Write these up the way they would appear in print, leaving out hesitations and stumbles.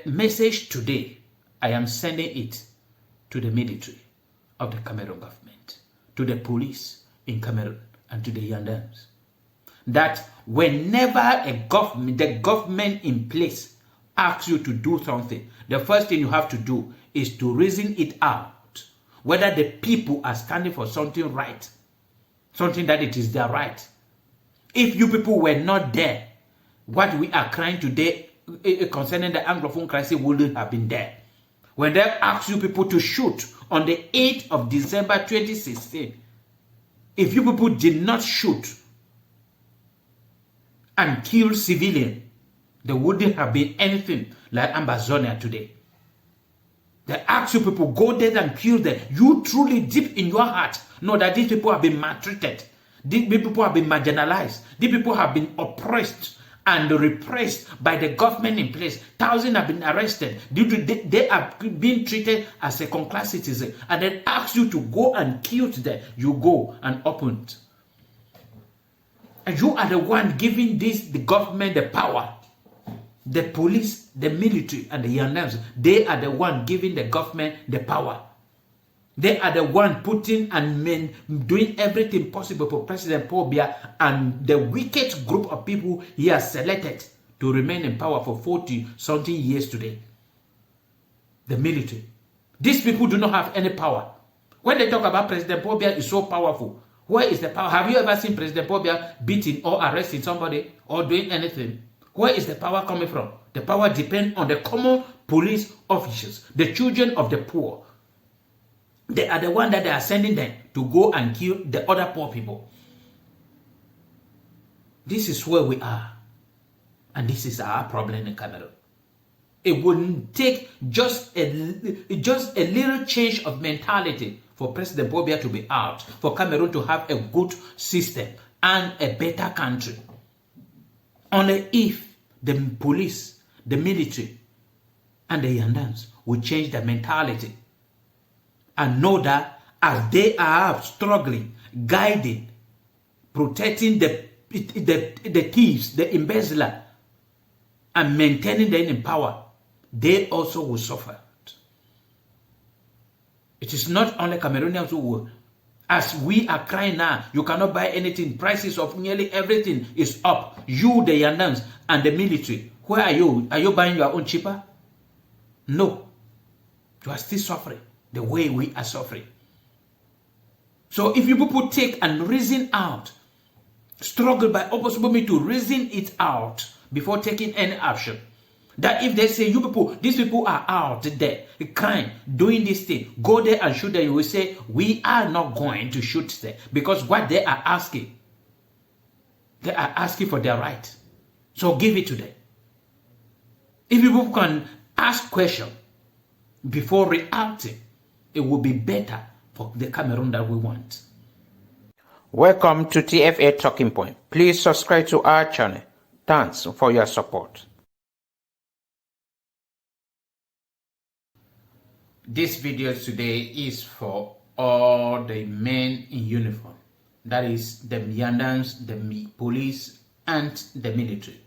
message today, I am sending it to the military of the Cameroon government, to the police in Cameroon, and to the Gendarmes, that whenever the government in place asks you to do something, the first thing you have to do is to reason it out, whether the people are standing for something right, something that it is their right. If you people were not there, what we are crying today concerning the Anglophone crisis wouldn't have been there. When they asked you people to shoot on the 8th of December 2016, if you people did not shoot and kill civilians, there wouldn't have been anything like Ambazonia today. They ask you people, go there and kill them. You truly deep in your heart know that these people have been maltreated. These people have been marginalized. These people have been oppressed and repressed by the government in place. Thousands have been arrested. They are being treated as second-class citizens. And then ask you to go and kill them. You go and open it. And you are the one giving the government the power. The police, the military, and the Gendarmes, they are the one giving the government the power. They are the one putting and doing everything possible for President Paul Biya and the wicked group of people he has selected to remain in power for 40-something years today. The military. These people do not have any power. When they talk about President Paul Biya is so powerful, where is the power? Have you ever seen President Paul Biya beating or arresting somebody or doing anything? Where is the power coming from? The power depends on the common police officers, the children of the poor. They are the one that they are sending them to go and kill the other poor people. This is where we are. And this is our problem in Cameroon. It wouldn't take just a little change of mentality for President Paul Biya to be out, for Cameroon to have a good system and a better country. Only if the police, the military, and the Gendarmes will change their mentality and know that as they are struggling, guiding, protecting the thieves, the embezzler, and maintaining them in power, they also will suffer. It is not only Cameroonians who will. As we are crying now, you cannot buy anything. Prices of nearly everything is up. You, the Gendarmes, and the military, where are you? Are you buying your own cheaper? No. You are still suffering the way we are suffering. So if you people take and reason out, struggle by opposite me to reason it out before taking any action. That if they say, you people, these people are out there, crying, doing this thing, go there and shoot them, you will say, we are not going to shoot them. Because what they are asking for their right. So give it to them. If people can ask questions before reacting, it will be better for the Cameroon that we want. Welcome to TFA Talking Point. Please subscribe to our channel. Thanks for your support. This video today is for all the men in uniform. That is the Gendarmes, the police, and the military.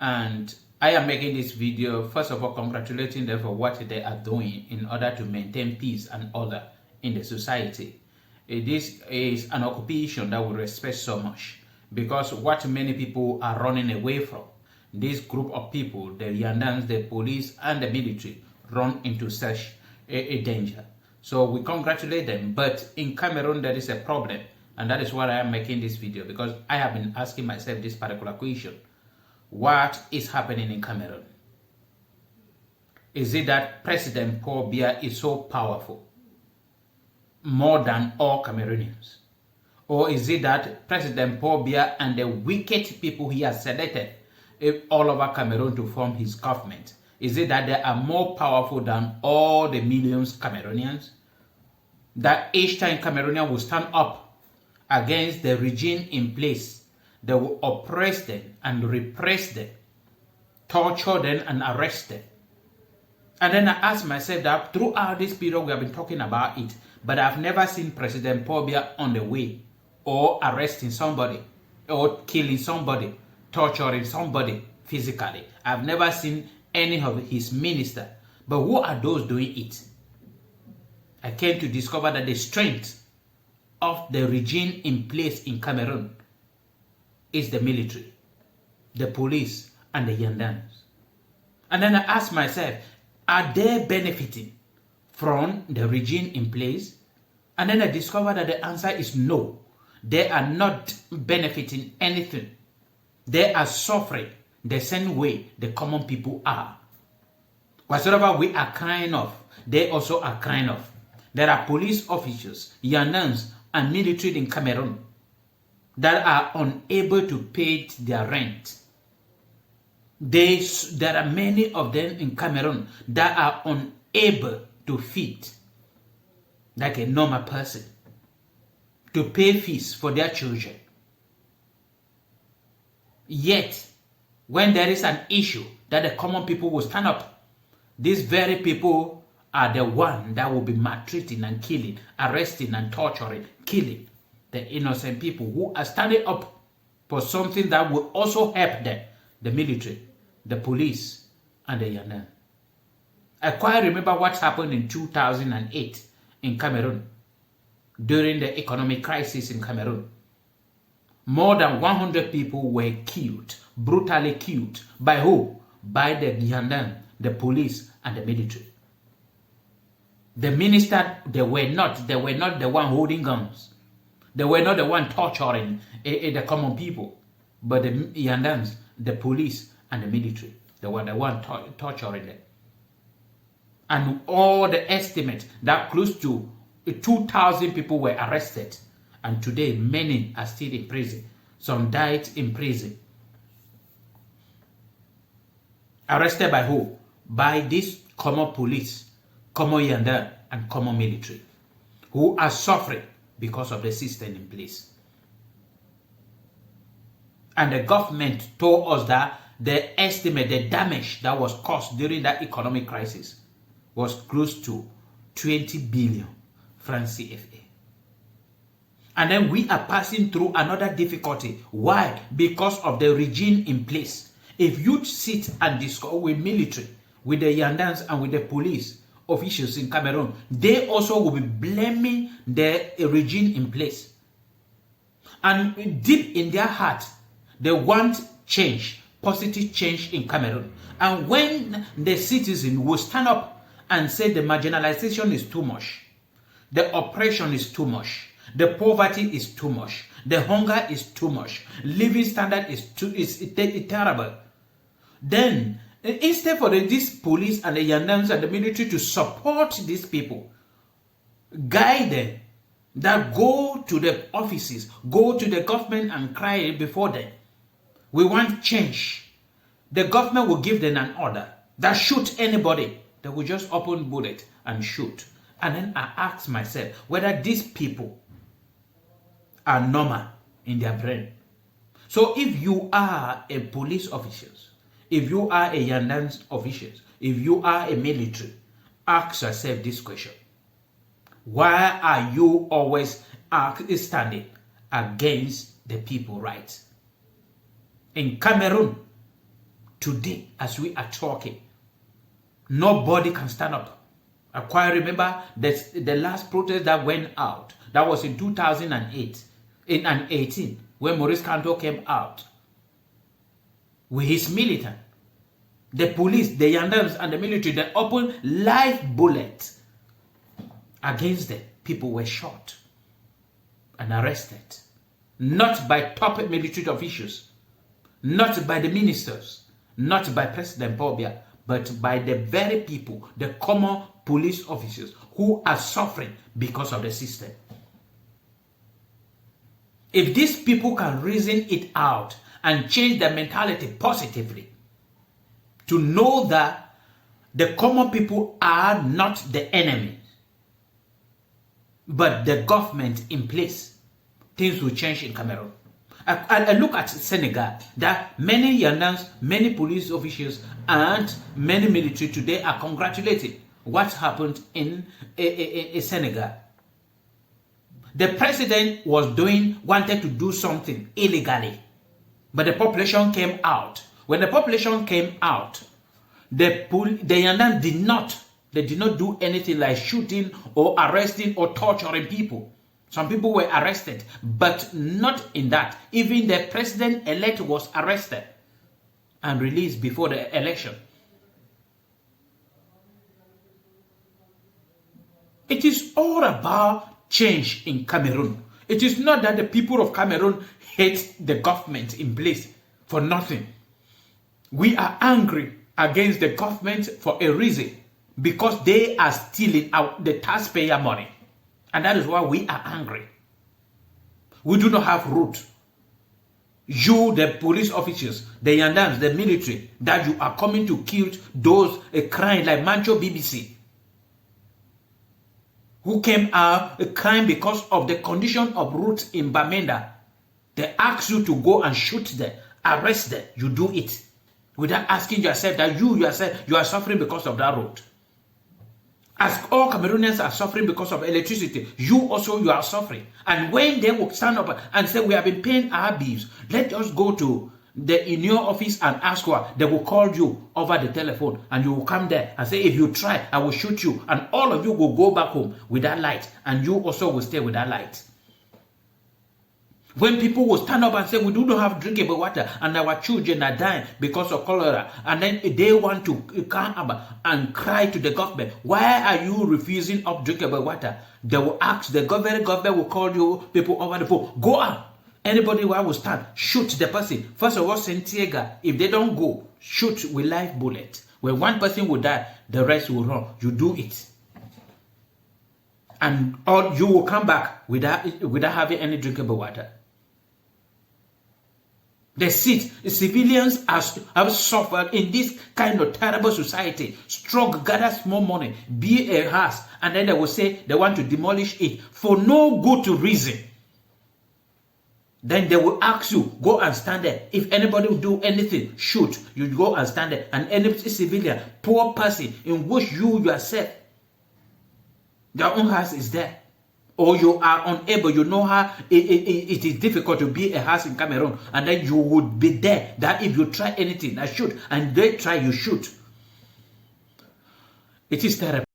And I am making this video, first of all, congratulating them for what they are doing in order to maintain peace and order in the society. This is an occupation that we respect so much, because what many people are running away from, this group of people, the Gendarmes, the police, and the military, run into such a danger. So we congratulate them. But in Cameroon, there is a problem, and that is why I am making this video, because I have been asking myself this particular question. What is happening in Cameroon? Is it that President Paul Biya is so powerful, more than all Cameroonians? Or is it that President Paul Biya and the wicked people he has selected all over Cameroon to form his government, is it that they are more powerful than all the millions Cameroonians? That each time Cameroonians will stand up against the regime in place, they will oppress them and repress them, torture them and arrest them. And then I ask myself that throughout this period we have been talking about it, but I've never seen President Paul Biya on the way, or arresting somebody, or killing somebody, torturing somebody physically. I've never seen any of his ministers. But who are those doing it? I came to discover that the strength of the regime in place in Cameroon is the military, the police, and the gendarmes. And then I asked myself, are they benefiting from the regime in place? And then I discovered that the answer is no. They are not benefiting anything. They are suffering the same way the common people are. Whatsoever we are crying of, they also are crying of. There are police officers, gendarmes, and military in Cameroon that are unable to pay their rent. There are many of them in Cameroon that are unable to feed like a normal person, to pay fees for their children. Yet, when there is an issue that the common people will stand up, these very people are the one that will be maltreating and killing, arresting and torturing, killing the innocent people who are standing up for something that will also help them, the military, the police, and the gendarme. I quite remember what happened in 2008 in Cameroon, during the economic crisis in Cameroon. More than 100 people were killed, brutally killed. By who? By the gendarme, the police, and the military. The minister, they were not the one holding guns. They were not the one torturing the common people. But the gendarmes, the police, and the military, they were the one torturing them. And all the estimates that close to 2,000 people were arrested. And today, many are still in prison. Some died in prison. Arrested by who? By this common police, common gendarme, and common military, who are suffering because of the system in place. And the government told us that the estimate, the damage that was caused during that economic crisis was close to 20 billion francs CFA. And then we are passing through another difficulty. Why? Because of the regime in place. If you sit and discuss with military, with the gendarmes, and with the police officials in Cameroon, they also will be blaming the regime in place. And deep in their heart, they want change, positive change in Cameroon. And when the citizen will stand up and say the marginalization is too much, the oppression is too much, the poverty is too much, the hunger is too much, living standard is terrible, then instead for this police and the gendarmes and the military to support these people, guide them, that go to the offices, go to the government and cry before them, we want change. The government will give them an order that shoot anybody. They will just open bullet and shoot. And then I ask myself whether these people are normal in their brain. So if you are a police officer, if you are a gendarme officer, if you are a military, ask yourself this question. Why are you always standing against the people's rights? In Cameroon, today, as we are talking, nobody can stand up. I quite remember the last protest that went out. That was in 2018, when Maurice Kanto came out with his militant. The police, the gendarmes, and the military, they opened live bullets against them. People were shot and arrested. Not by top military officials, not by the ministers, not by President Paul Biya, but by the very people, the common police officers who are suffering because of the system. If these people can reason it out and change their mentality positively, to know that the common people are not the enemy, but the government in place, things will change in Cameroon. I look at Senegal, that many gendarmes, many police officials, and many military today are congratulating what happened in Senegal. The president wanted to do something illegally, but the population came out. When the population came out, The Gendarme did not do anything like shooting or arresting or torturing people. Some people were arrested, but not in that. Even the president-elect was arrested and released before the election. It is all about change in Cameroon. It is not that the people of Cameroon hate the government in place for nothing. We are angry against the government for a reason, because they are stealing the taxpayer money. And that is why we are angry. We do not have root. You, the police officers, the Gendarmes, the military, that you are coming to kill those crying like Mancho BBC, who came out crying because of the condition of roots in Bamenda. They ask you to go and shoot them, arrest them. You do it without asking yourself that you yourself, you are suffering because of that road. As all Cameroonians are suffering because of electricity, you are suffering. And when they will stand up and say, we have been paying our bills, let us go to in your office and ask her, they will call you over the telephone and you will come there and say, if you try, I will shoot you. And all of you will go back home with that light, and you also will stay with that light. When people will stand up and say, we do not have drinkable water and our children are dying because of cholera, and then they want to come up and cry to the government, why are you refusing up drinkable water? They will ask, the government will call you people over the phone, go out. Anybody who will stand, shoot the person. First of all, Santiago, if they don't go, shoot with live bullet. When one person will die, the rest will run. You do it. And or you will come back without having any drinkable water. The civilians have suffered in this kind of terrible society. Struggle, gather small money, build a house, and then they will say they want to demolish it for no good reason. Then they will ask you, go and stand there. If anybody will do anything, shoot. You go and stand there. And any civilian, poor person, in which you yourself, your own house is there, or you are unable, you know how it is difficult to build a house in Cameroon, and then you would be there, that if you try anything, I shoot, and they try, you shoot. It is terrible.